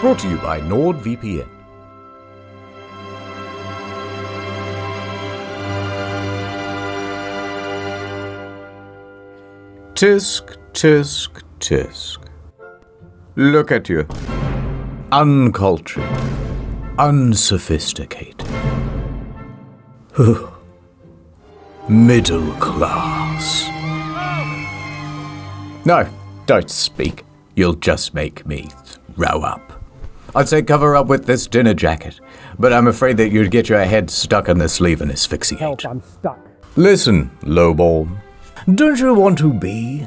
Brought to you by NordVPN. Tisk, tisk, tisk. Look at you. Uncultured. Unsophisticated. Middle class. No, don't speak. You'll just make me throw up. I'd say cover up with this dinner jacket, but I'm afraid that you'd get your head stuck in the sleeve and asphyxiate. Help, I'm stuck. Listen, lowball. Don't you want to be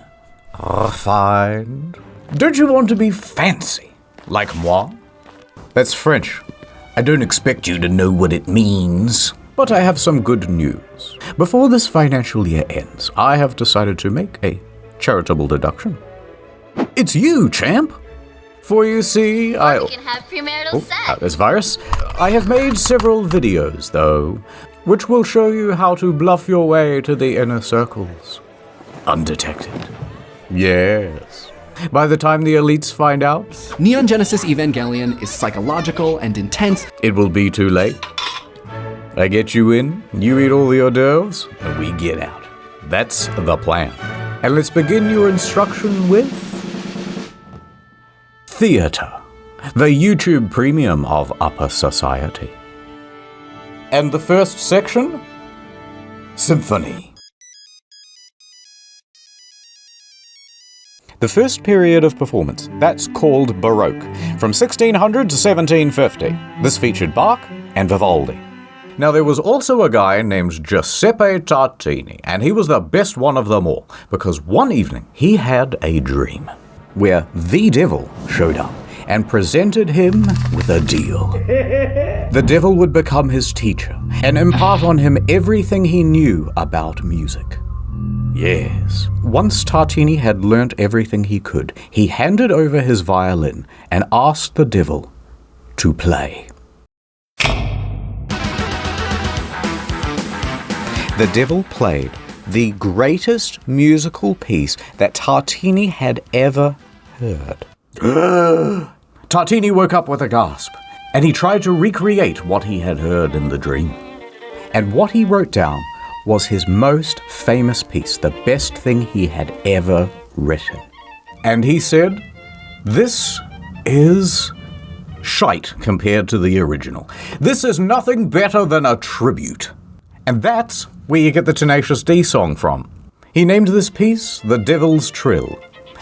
refined? Don't you want to be fancy, like moi? That's French. I don't expect you to know what it means, but I have some good news. Before this financial year ends, I have decided to make a charitable deduction. It's you, champ! For you see, You can have premarital sex. There's virus. I have made several videos, though, which will show you how to bluff your way to the inner circles. Undetected. Yes. By the time the elites find out, Neon Genesis Evangelion is psychological and intense. it will be too late. I get you in, you eat all the hors d'oeuvres, and we get out. That's the plan. And let's begin your instruction with theater, the YouTube premium of upper society. And the first section? Symphony. The first period of performance, that's called Baroque, from 1600 to 1750. This featured Bach and Vivaldi. Now there was also a guy named Giuseppe Tartini, and he was the best one of them all, because one evening he had a dream, where the devil showed up and presented him with a deal. The devil would become his teacher and impart on him everything he knew about music. Yes. Once Tartini had learnt everything he could, he handed over his violin and asked the devil to play. The devil played the greatest musical piece that Tartini had ever heard. Tartini woke up with a gasp, and he tried to recreate what he had heard in the dream. And what he wrote down was his most famous piece, the best thing he had ever written. And he said, "This is shite compared to the original. This is nothing better than a tribute." And that's where you get the Tenacious D song from. He named this piece The Devil's Trill,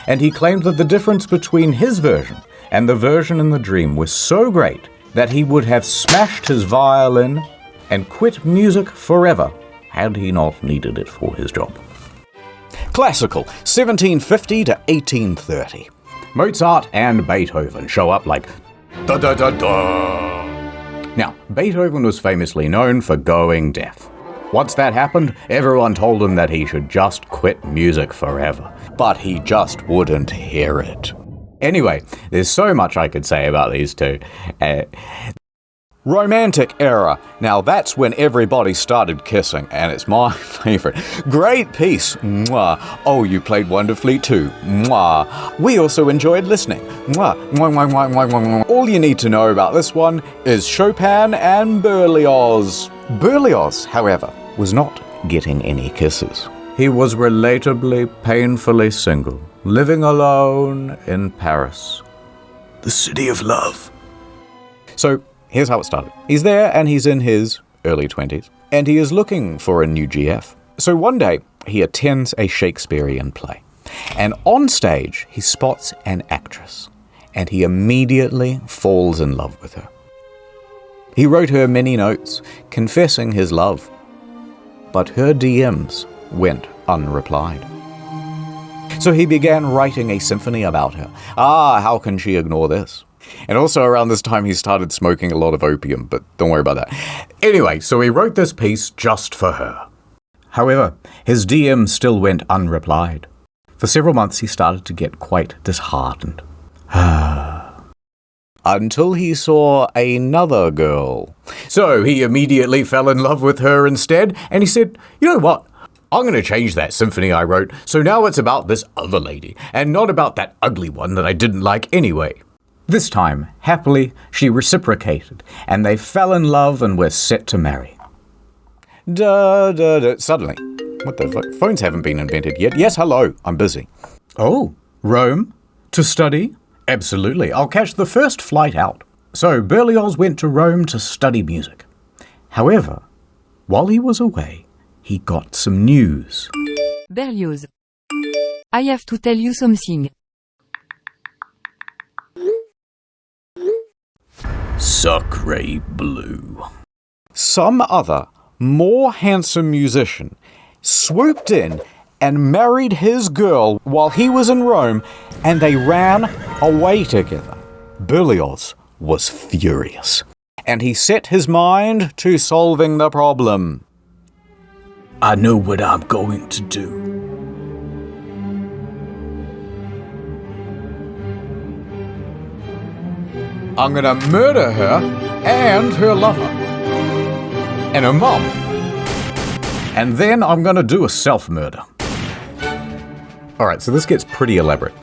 and he claimed that the difference between his version and the version in the dream was so great that he would have smashed his violin and quit music forever had he not needed it for his job. Classical, 1750 to 1830. Mozart and Beethoven show up like da-da-da-da. Now, Beethoven was famously known for going deaf. Once that happened, everyone told him that he should just quit music forever. But he just wouldn't hear it. Anyway, there's so much I could say about these two. Romantic era. Now that's when everybody started kissing, and it's my favorite. Great piece. Mwah. Oh, you played wonderfully too. Mwah. We also enjoyed listening. Mwah. Mwah, mwah, mwah, mwah, mwah, mwah. All you need to know about this one is Chopin and Berlioz. Berlioz, however, was not getting any kisses. He was relatably painfully single, living alone in Paris, the city of love. So, here's how it started. He's there and he's in his early 20s, and he is looking for a new GF. So one day, he attends a Shakespearean play, and on stage, he spots an actress, and he immediately falls in love with her. He wrote her many notes, confessing his love, but her DMs went unreplied. So he began writing a symphony about her. How can she ignore this? And also around this time he started smoking a lot of opium, but don't worry about that. Anyway, so he wrote this piece just for her. However, his DM still went unreplied. For several months he started to get quite disheartened. Until he saw another girl. So he immediately fell in love with her instead, and he said, "You know what? I'm going to change that symphony I wrote, so now it's about this other lady, and not about that ugly one that I didn't like anyway." This time, happily, she reciprocated, and they fell in love and were set to marry. Suddenly, what the fuck? Phones haven't been invented yet. Yes, hello, I'm busy. Oh, Rome? To study? Absolutely, I'll catch the first flight out. So Berlioz went to Rome to study music. However, while he was away, he got some news. Berlioz. I have to tell you something. Sacre bleu. Some other, more handsome musician swooped in and married his girl while he was in Rome, and they ran away together. Berlioz was furious, and he set his mind to solving the problem. I know what I'm going to do. I'm gonna murder her and her lover and her mom. And then I'm gonna do a self-murder. Alright, so this gets pretty elaborate.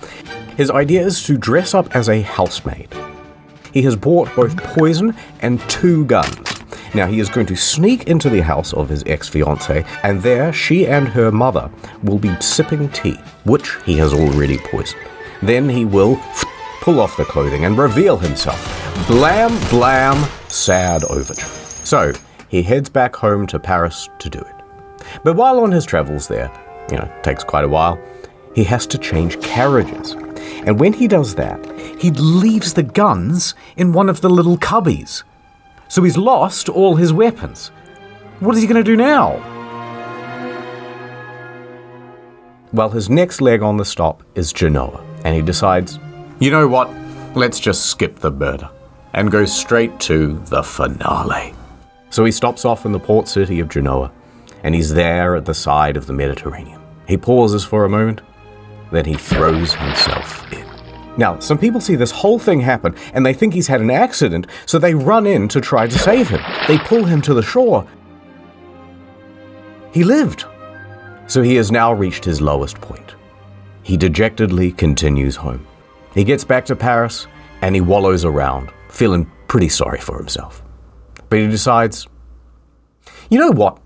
His idea is to dress up as a housemaid. He has bought both poison and 2 guns. Now he is going to sneak into the house of his ex-fiancée, and there she and her mother will be sipping tea, which he has already poisoned. Then he will pull off the clothing and reveal himself. Blam, blam, sad overture. So he heads back home to Paris to do it. But while on his travels there, takes quite a while, he has to change carriages. And when he does that, he leaves the guns in one of the little cubbies. So he's lost all his weapons. What is he going to do now? Well, his next leg on the stop is Genoa, and he decides, you know what, let's just skip the murder and go straight to the finale. So he stops off in the port city of Genoa, and he's there at the side of the Mediterranean. He pauses for a moment, then he throws himself in. Now, some people see this whole thing happen, and they think he's had an accident, so they run in to try to save him. They pull him to the shore. He lived. So he has now reached his lowest point. He dejectedly continues home. He gets back to Paris, and he wallows around, feeling pretty sorry for himself. But he decides, you know what?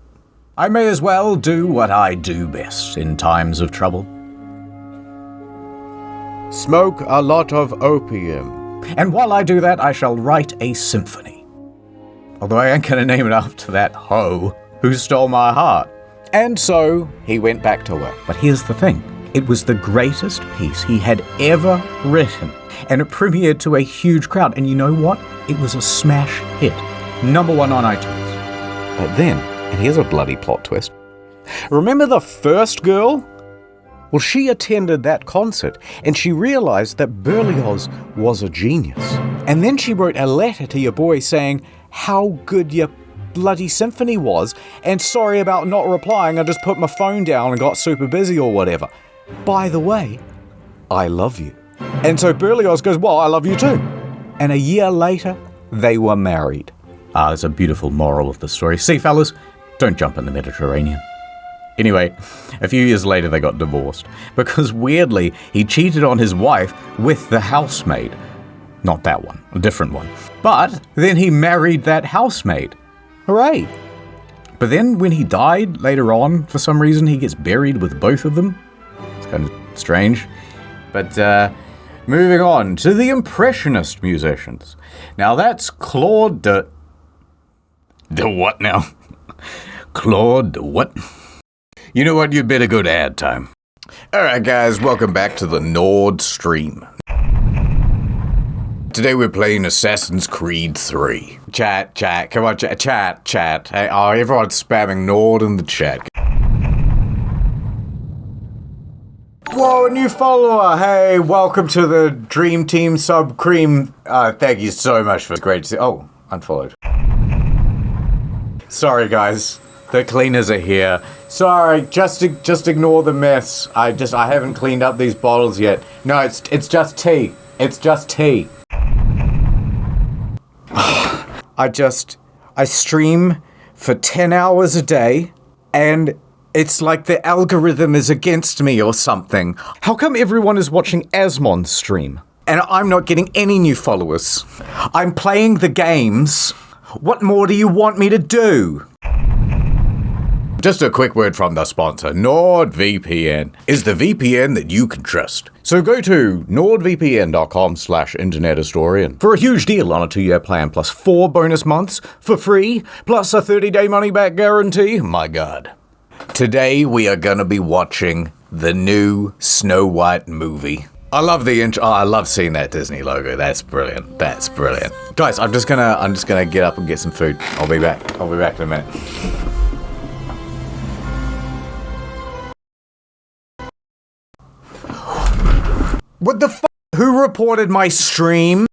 I may as well do what I do best in times of trouble. Smoke a lot of opium. And while I do that, I shall write a symphony. Although I ain't gonna name it after that hoe who stole my heart. And so he went back to work. But here's the thing. It was the greatest piece he had ever written. And it premiered to a huge crowd. And you know what? It was a smash hit. #1 on iTunes. But then, and here's a bloody plot twist. Remember the first girl? Well, she attended that concert, and she realized that Berlioz was a genius. And then she wrote a letter to your boy saying how good your bloody symphony was, and sorry about not replying, I just put my phone down and got super busy or whatever. By the way, I love you. And so Berlioz goes, well, I love you too. And a year later, they were married. There's a beautiful moral of the story. See, fellas, don't jump in the Mediterranean. Anyway, a few years later they got divorced, because weirdly, he cheated on his wife with the housemaid. Not that one, a different one. But then he married that housemaid. Hooray! But then when he died later on, for some reason, he gets buried with both of them. It's kind of strange. But moving on to the Impressionist musicians. Now that's Claude de... The what now? Claude de what? You know what? You'd better go to ad time. Alright guys, welcome back to the Nord Stream. Today we're playing Assassin's Creed 3. Chat, come on, chat. Hey, everyone's spamming Nord in the chat. Whoa, new follower! Hey, welcome to the Dream Team Sub Cream. Thank you so much for great to see. Oh, unfollowed. Sorry guys. The cleaners are here. Sorry, just ignore the mess. I haven't cleaned up these bottles yet. No, it's just tea. It's just tea. I stream for 10 hours a day, and it's like the algorithm is against me or something. How come everyone is watching Asmon's stream? And I'm not getting any new followers. I'm playing the games. What more do you want me to do? Just a quick word from the sponsor. NordVPN is the VPN that you can trust. So go to nordvpn.com/internethistorian for a huge deal on a 2-year plan plus 4 bonus months for free, plus a 30-day money-back guarantee. My God. Today we are gonna be watching the new Snow White movie. I love the intro. Oh, I love seeing that Disney logo. That's brilliant. That's brilliant. Guys, I'm just gonna get up and get some food. I'll be back in a minute. What the f***? Who reported my stream?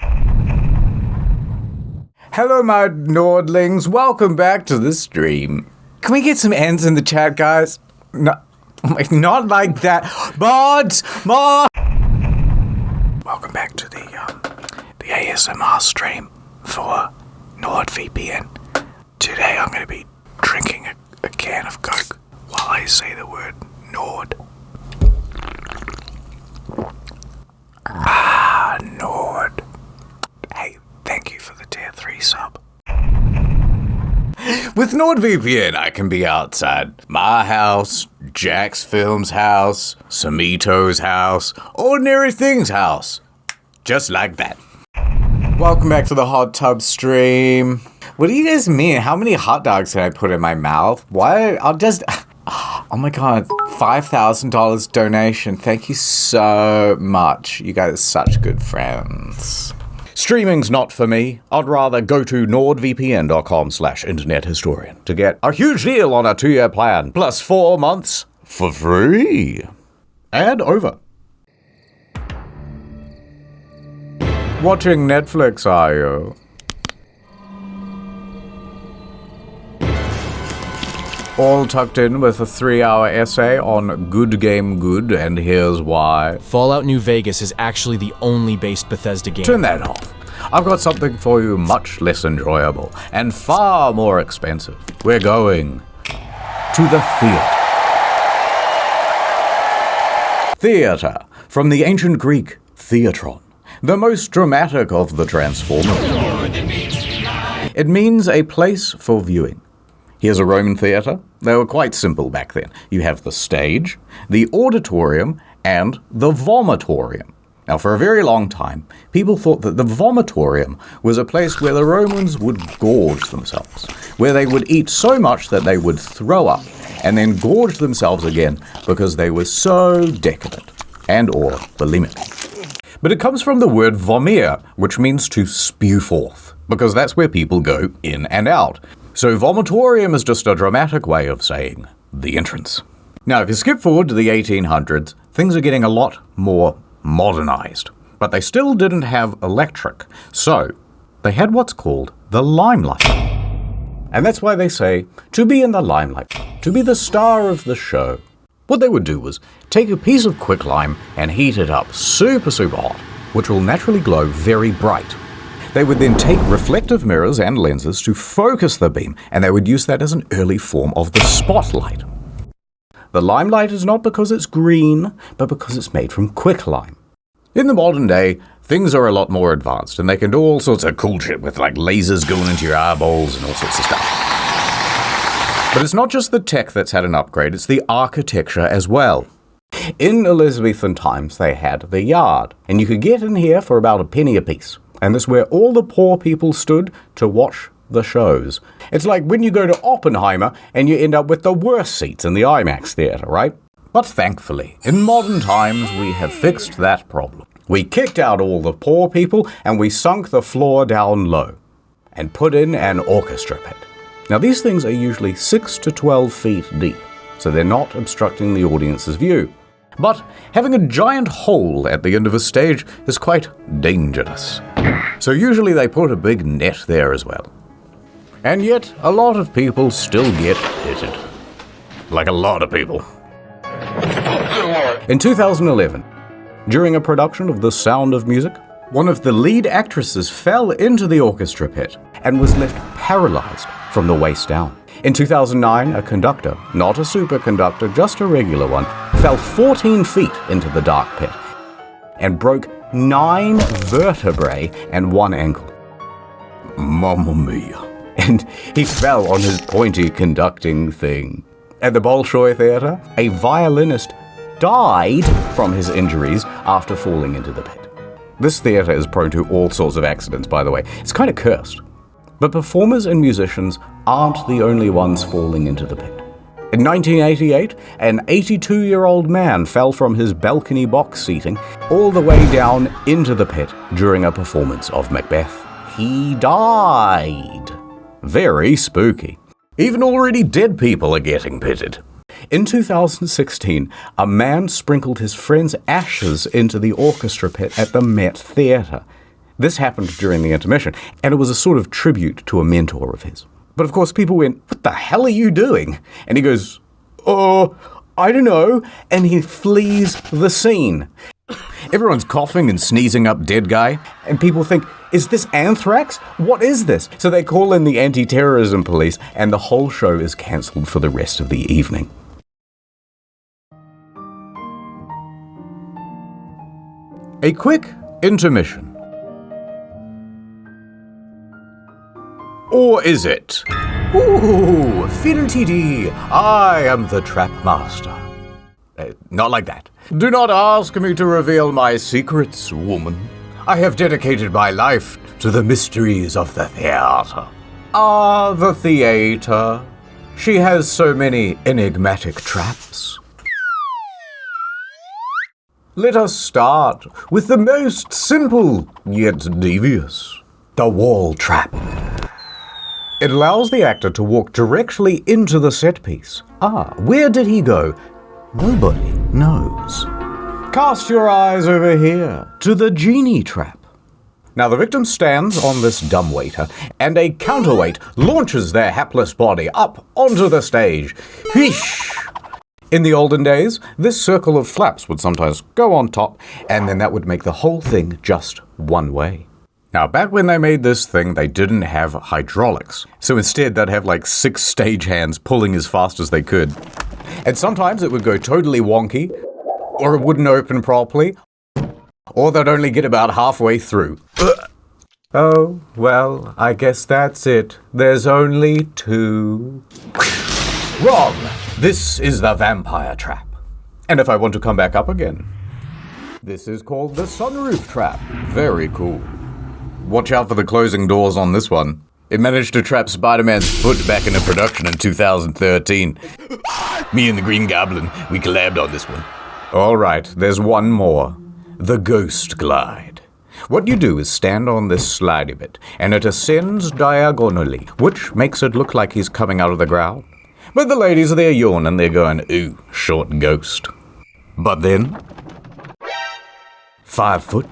Hello, my Nordlings. Welcome back to the stream. Can we get some ends in the chat, guys? No, not like that. Mods! Welcome back to the ASMR stream for NordVPN. Today I'm going to be drinking a can of Coke while I say the word Nord. Nord. Hey, thank you for the tier 3 sub. With NordVPN, I can be outside my house, Jack's Film's house, Samito's house, Ordinary Things' house. Just like that. Welcome back to the hot tub stream. What do you guys mean? How many hot dogs can I put in my mouth? Why? I'll just... Oh my God, $5,000 donation. Thank you so much. You guys are such good friends. Streaming's not for me. I'd rather go to nordvpn.com/internethistorian to get a huge deal on a 2-year plan, plus 4 months for free. Ad over. Watching Netflix, are you? All tucked in with a 3-hour essay on Good Game Good, and here's why. Fallout New Vegas is actually the only based Bethesda game. Turn that off. I've got something for you much less enjoyable and far more expensive. We're going to the theater. Theater, from the ancient Greek theatron, the most dramatic of the transformers. It means a place for viewing. Here's a Roman theatre. They were quite simple back then. You have the stage, the auditorium, and the vomitorium. Now, for a very long time, people thought that the vomitorium was a place where the Romans would gorge themselves, where they would eat so much that they would throw up, and then gorge themselves again because they were so decadent and or bulimic. But it comes from the word vomere, which means to spew forth, because that's where people go in and out. So vomitorium is just a dramatic way of saying the entrance. Now, if you skip forward to the 1800s, things are getting a lot more modernized, but they still didn't have electric. So they had what's called the limelight. And that's why they say to be in the limelight, to be the star of the show. What they would do was take a piece of quicklime and heat it up super hot, which will naturally glow very bright. They would then take reflective mirrors and lenses to focus the beam, and they would use that as an early form of the spotlight. The limelight is not because it's green, but because it's made from quicklime. In the modern day, things are a lot more advanced, and they can do all sorts of cool shit with like lasers going into your eyeballs and all sorts of stuff. But it's not just the tech that's had an upgrade, it's the architecture as well. In Elizabethan times, they had the yard, and you could get in here for about a penny apiece. And this is where all the poor people stood to watch the shows. It's like when you go to Oppenheimer and you end up with the worst seats in the IMAX theater, right? But thankfully, in modern times, we have fixed that problem. We kicked out all the poor people and we sunk the floor down low and put in an orchestra pit. Now, these things are usually 6 to 12 feet deep, so they're not obstructing the audience's view. But having a giant hole at the end of a stage is quite dangerous. So usually they put a big net there as well. And yet, a lot of people still get pitted. Like a lot of people. In 2011, during a production of The Sound of Music, one of the lead actresses fell into the orchestra pit and was left paralyzed from the waist down. In 2009, a conductor, not a superconductor, just a regular one, fell 14 feet into the dark pit and broke 9 vertebrae and 1 ankle. Mamma mia. And he fell on his pointy conducting thing. At the Bolshoi Theatre, a violinist died from his injuries after falling into the pit. This theatre is prone to all sorts of accidents, by the way. It's kind of cursed. But performers and musicians aren't the only ones falling into the pit. In 1988, an 82-year-old man fell from his balcony box seating all the way down into the pit during a performance of Macbeth. He died. Very spooky. Even already dead people are getting pitted. In 2016, a man sprinkled his friend's ashes into the orchestra pit at the Met Theatre. This happened during the intermission, and it was a sort of tribute to a mentor of his. But of course, people went, "What the hell are you doing?" And he goes, "Oh, I don't know," and he flees the scene. Everyone's coughing and sneezing up dead guy, and people think, is this anthrax? What is this? So they call in the anti-terrorism police, and the whole show is cancelled for the rest of the evening. A quick intermission. Or is it? Ooh, fiddle-tee-dee, I am the trap master. Not like that. Do not ask me to reveal my secrets, woman. I have dedicated my life to the mysteries of the theatre. Ah, the theatre. She has so many enigmatic traps. Let us start with the most simple, yet devious. The wall trap. It allows the actor to walk directly into the set piece. Ah, where did he go? Nobody knows. Cast your eyes over here to the genie trap. Now the victim stands on this dumbwaiter, and a counterweight launches their hapless body up onto the stage. Whoosh! In the olden days, this circle of flaps would sometimes go on top, and then that would make the whole thing just one way. Now, back when they made this thing, they didn't have hydraulics. So instead, they'd have like 6 stagehands pulling as fast as they could. And sometimes it would go totally wonky, or it wouldn't open properly, or they'd only get about halfway through. Oh, well, I guess that's it. There's only 2. Wrong! This is the vampire trap. And if I want to come back up again, this is called the sunroof trap. Very cool. Watch out for the closing doors on this one. It managed to trap Spider-Man's foot back into production in 2013. Me and the Green Goblin, we collabed on this one. Alright, there's one more. The ghost glide. What you do is stand on this slidey bit, and it ascends diagonally, which makes it look like he's coming out of the ground. But the ladies are there yawning, they're going, ooh, short ghost. But then, 5 foot,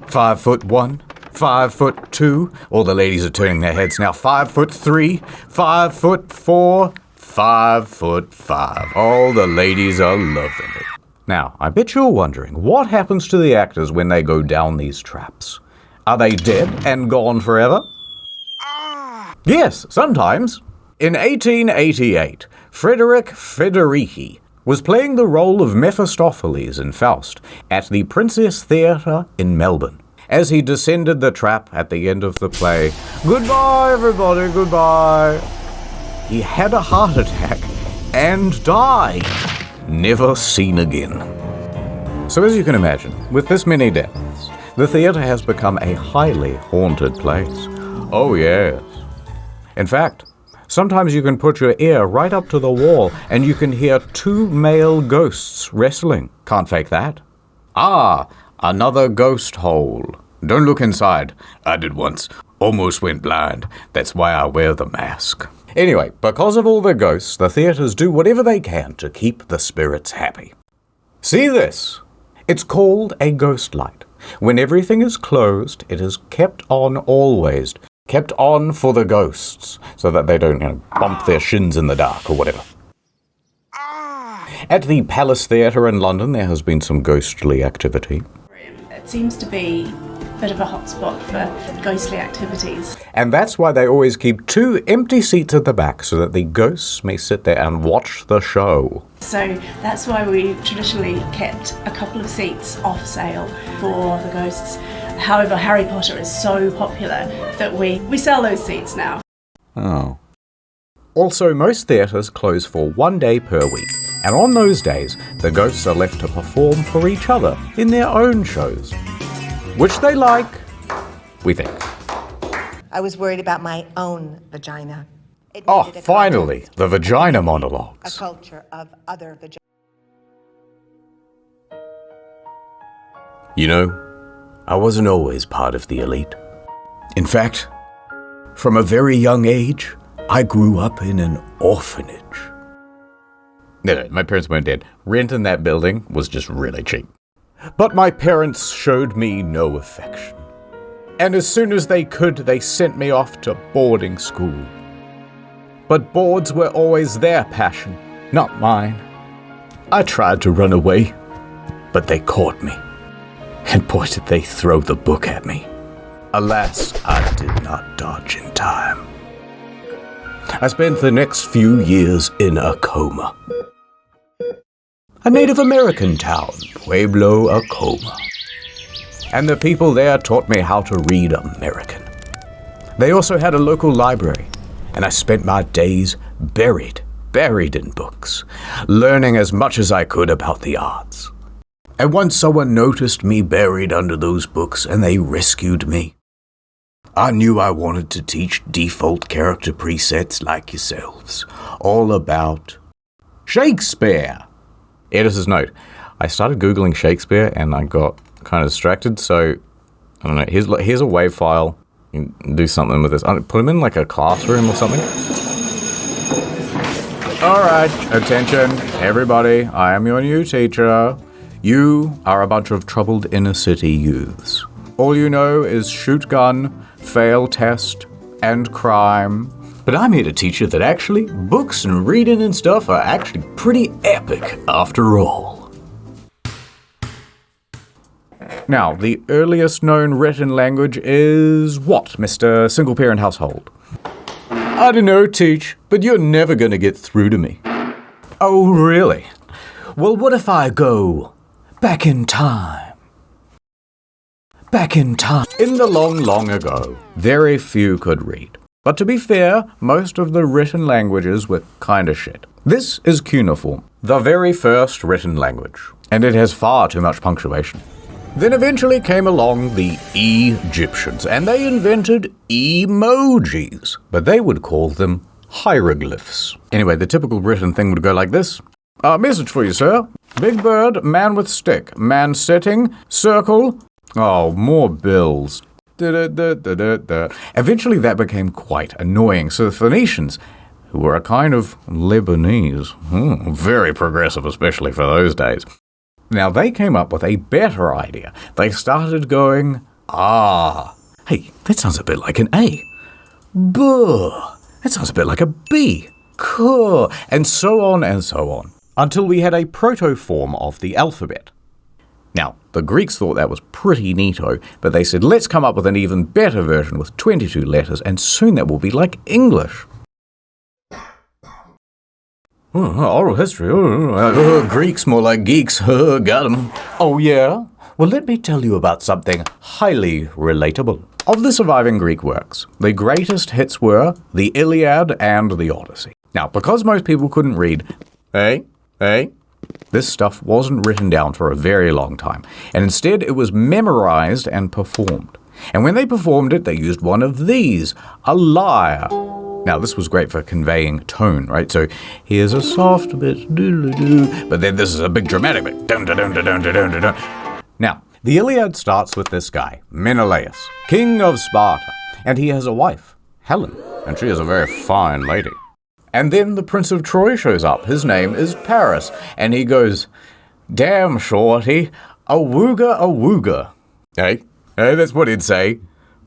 5 foot 1, 5 foot 2, all the ladies are turning their heads now, 5 foot 3, 5 foot 4, 5 foot 5. All the ladies are loving it. Now, I bet you're wondering, what happens to the actors when they go down these traps? Are they dead and gone forever? Yes, sometimes. In 1888, Frederick Federici was playing the role of Mephistopheles in Faust at the Princess Theatre in Melbourne. As he descended the trap at the end of the play, "Goodbye, everybody, goodbye," he had a heart attack and died. Never seen again. So as you can imagine, with this many deaths, the theatre has become a highly haunted place. Oh yes. In fact, sometimes you can put your ear right up to the wall and you can hear 2 male ghosts wrestling. Can't fake that. Ah, another ghost hole. Don't look inside. I did once. Almost went blind. That's why I wear the mask. Anyway, because of all the ghosts, the theatres do whatever they can to keep the spirits happy. See this? It's called a ghost light. When everything is closed, it is kept on always. Kept on for the ghosts, so that they don't, bump their shins in the dark or whatever. At the Palace Theatre in London, there has been some ghostly activity. It seems to be bit of a hotspot for ghostly activities. And that's why they always keep 2 empty seats at the back so that the ghosts may sit there and watch the show. So that's why we traditionally kept a couple of seats off sale for the ghosts. However, Harry Potter is so popular that we sell those seats now. Oh. Also, most theatres close for 1 day per week, and on those days, the ghosts are left to perform for each other in their own shows. Which they like, we think. I was worried about my own vagina. Oh, finally, the vagina monologues. A culture of other vaginas. You know, I wasn't always part of the elite. In fact, from a very young age, I grew up in an orphanage. No, my parents weren't dead. Rent in that building was just really cheap. But my parents showed me no affection. And as soon as they could, they sent me off to boarding school. But boards were always their passion, not mine. I tried to run away, but they caught me. And boy, did they throw the book at me. Alas, I did not dodge in time. I spent the next few years in a coma. A Native American town, Pueblo, Acoma. And the people there taught me how to read American. They also had a local library, and I spent my days buried in books, learning as much as I could about the arts. And once someone noticed me buried under those books and they rescued me, I knew I wanted to teach default character presets like yourselves, all about Shakespeare. Editor's note, I started Googling Shakespeare and I got kind of distracted, so, I don't know, here's a WAV file. You can do something with this. Put him in like a classroom or something. Alright, attention, everybody, I am your new teacher. You are a bunch of troubled inner city youths. All you know is shoot gun, fail test, and crime. But I'm here to teach you that actually, books and reading and stuff are actually pretty epic after all. Now, the earliest known written language is what, Mr. Single Parent Household? I don't know, Teach, but you're never gonna get through to me. Oh, really? Well, what if I go back in time? Back in time. In the long, long ago, very few could read. But to be fair, most of the written languages were kinda shit. This is cuneiform, the very first written language, and it has far too much punctuation. Then eventually came along the Egyptians, and they invented emojis, but they would call them hieroglyphs. Anyway, the typical written thing would go like this. Message for you, sir. Big bird, man with stick, man sitting, circle. Oh, more bills. Eventually that became quite annoying, so the Phoenicians, who were a kind of Lebanese, very progressive especially for those days, now they came up with a better idea. They started going, hey, that sounds a bit like an A. Buh, that sounds a bit like a B. Kuh, and so on, until we had a proto-form of the alphabet. Now, the Greeks thought that was pretty neato, but they said, let's come up with an even better version with 22 letters, and soon that will be like English. Oral history, Greeks more like geeks, got 'em. Oh yeah? Well, let me tell you about something highly relatable. Of the surviving Greek works, the greatest hits were the Iliad and the Odyssey. Now, because most people couldn't read, this stuff wasn't written down for a very long time, and instead it was memorized and performed. And when they performed it, they used one of these, a lyre. Now, this was great for conveying tone, right? So, here's a soft bit, doo-doo-doo, but then this is a big dramatic bit, dun-dun-dun-dun-dun-dun-dun. Now, the Iliad starts with this guy, Menelaus, king of Sparta, and he has a wife, Helen, and she is a very fine lady. And then the Prince of Troy shows up. His name is Paris, and he goes, damn, shorty, awooga. Hey, that's what he'd say,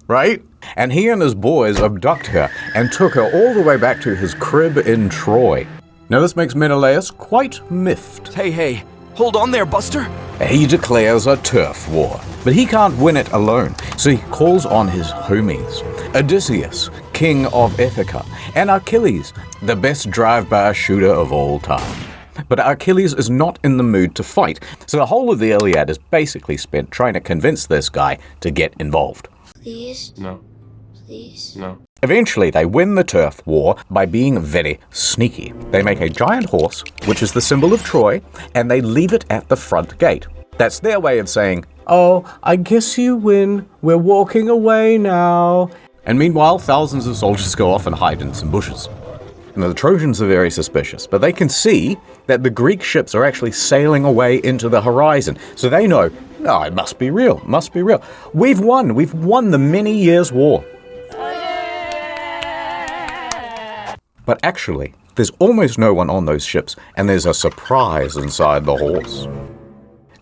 right? And he and his boys abduct her and took her all the way back to his crib in Troy. Now this makes Menelaus quite miffed. Hey, hold on there, Buster. he declares a turf war. But he can't win it alone, so he calls on his homies. Odysseus, king of Ithaca, and Achilles, the best drive-by shooter of all time. But Achilles is not in the mood to fight, so the whole of the Iliad is basically spent trying to convince this guy to get involved. Please? No. Please? No. Eventually, they win the turf war by being very sneaky. They make a giant horse, which is the symbol of Troy, and they leave it at the front gate. That's their way of saying, "Oh, I guess you win. We're walking away now." And meanwhile, thousands of soldiers go off and hide in some bushes. Now, the Trojans are very suspicious, but they can see that the Greek ships are actually sailing away into the horizon. So they know, oh, it must be real, must be real. We've won the many years' war. But actually, there's almost no one on those ships, and there's a surprise inside the horse.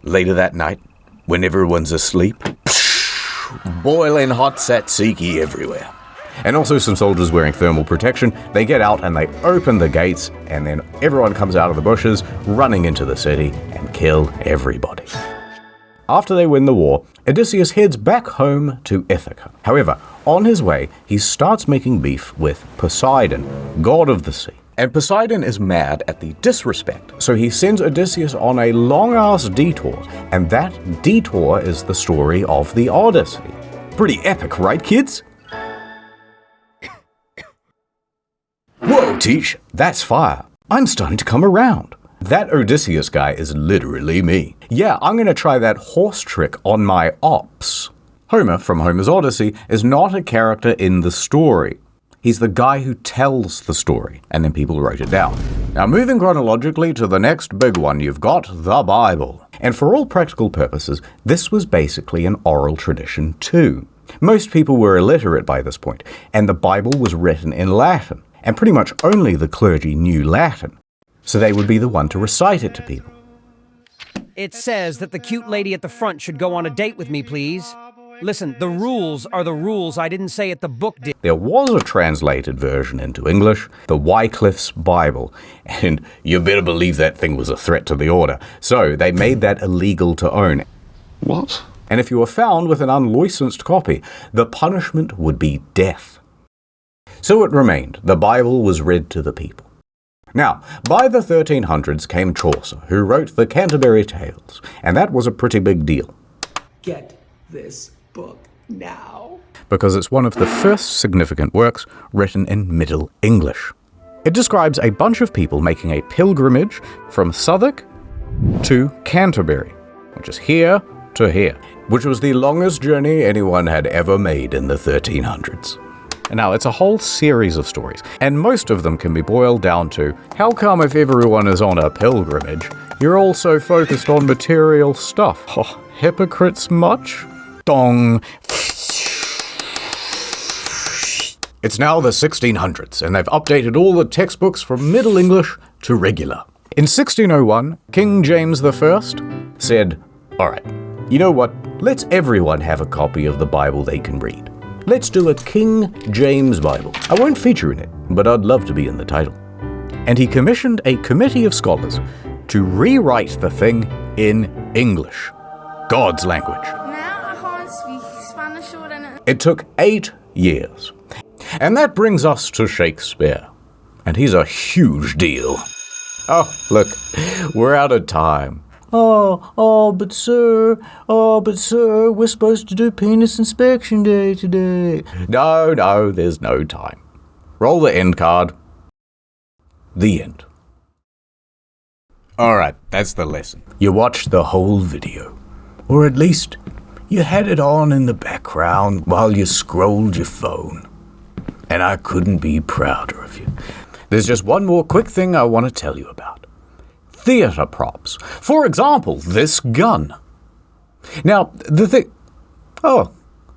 Later that night, when everyone's asleep, boiling hot tzatziki everywhere. And also some soldiers wearing thermal protection. They get out and they open the gates, and then everyone comes out of the bushes, running into the city, and kill everybody. After they win the war, Odysseus heads back home to Ithaca. However, on his way, he starts making beef with Poseidon, god of the sea. And Poseidon is mad at the disrespect, so he sends Odysseus on a long-ass detour, and that detour is the story of the Odyssey. Pretty epic, right, kids? Whoa, Teach, that's fire. I'm starting to come around. That Odysseus guy is literally me. Yeah, I'm going to try that horse trick on my ops. Homer, from Homer's Odyssey, is not a character in the story. He's the guy who tells the story, and then people wrote it down. Now, moving chronologically to the next big one, you've got the Bible. And for all practical purposes, this was basically an oral tradition too. Most people were illiterate by this point, and the Bible was written in Latin. And pretty much only the clergy knew Latin, so they would be the one to recite it to people. It says that the cute lady at the front should go on a date with me, please. Listen, the rules are the rules. I didn't say it, the book did. There was a translated version into English, the Wycliffe's Bible, and you better believe that thing was a threat to the order, so they made that illegal to own. What? And if you were found with an unlicensed copy, the punishment would be death. So it remained. The Bible was read to the people. Now, by the 1300s came Chaucer, who wrote the Canterbury Tales, and that was a pretty big deal. Get this book now. Because it's one of the first significant works written in Middle English. It describes a bunch of people making a pilgrimage from Southwark to Canterbury, which is here to here, which was the longest journey anyone had ever made in the 1300s. Now, it's a whole series of stories, and most of them can be boiled down to, how come if everyone is on a pilgrimage, you're all so focused on material stuff? Oh, hypocrites much? Dong. It's now the 1600s, and they've updated all the textbooks from Middle English to regular. In 1601, King James I said, all right, you know what? Let's everyone have a copy of the Bible they can read. Let's do a King James Bible. I won't feature in it, but I'd love to be in the title. And he commissioned a committee of scholars to rewrite the thing in English, God's language. Now I can't speak Spanish or anything. It took 8 years. And that brings us to Shakespeare. And he's a huge deal. Oh, look, we're out of time. But sir, we're supposed to do penis inspection day today. No, there's no time. Roll the end card. The end. Alright, that's the lesson. You watched the whole video. Or at least, you had it on in the background while you scrolled your phone. And I couldn't be prouder of you. There's just one more quick thing I want to tell you about. Theatre props. For example, this gun. Now, the thing... Oh,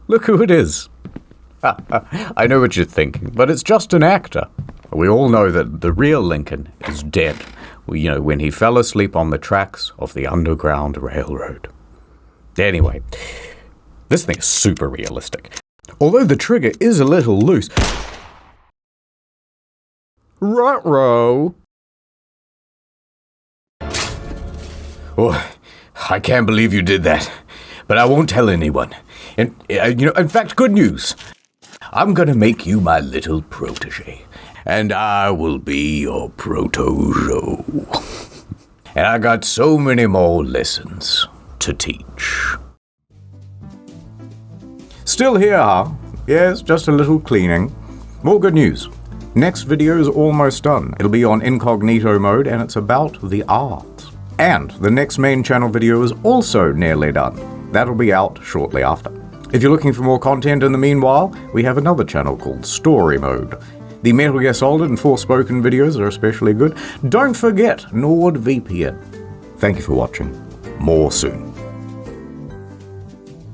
look who it is. I know what you're thinking, but it's just an actor. We all know that the real Lincoln is dead. When he fell asleep on the tracks of the Underground Railroad. Anyway, this thing is super realistic. Although the trigger is a little loose. Ruh-roh. Oh, I can't believe you did that, but I won't tell anyone. And, in fact, good news. I'm gonna make you my little protege, and I will be your protojo. And I got so many more lessons to teach. Still here, huh? Yes, just a little cleaning. More good news. Next video is almost done. It'll be on Incognito Mode, and it's about the art. And the next main channel video is also nearly done. That'll be out shortly after. If you're looking for more content in the meanwhile, we have another channel called Story Mode. The Metal Gear Solid and Forspoken videos are especially good. Don't forget NordVPN. Thank you for watching. More soon.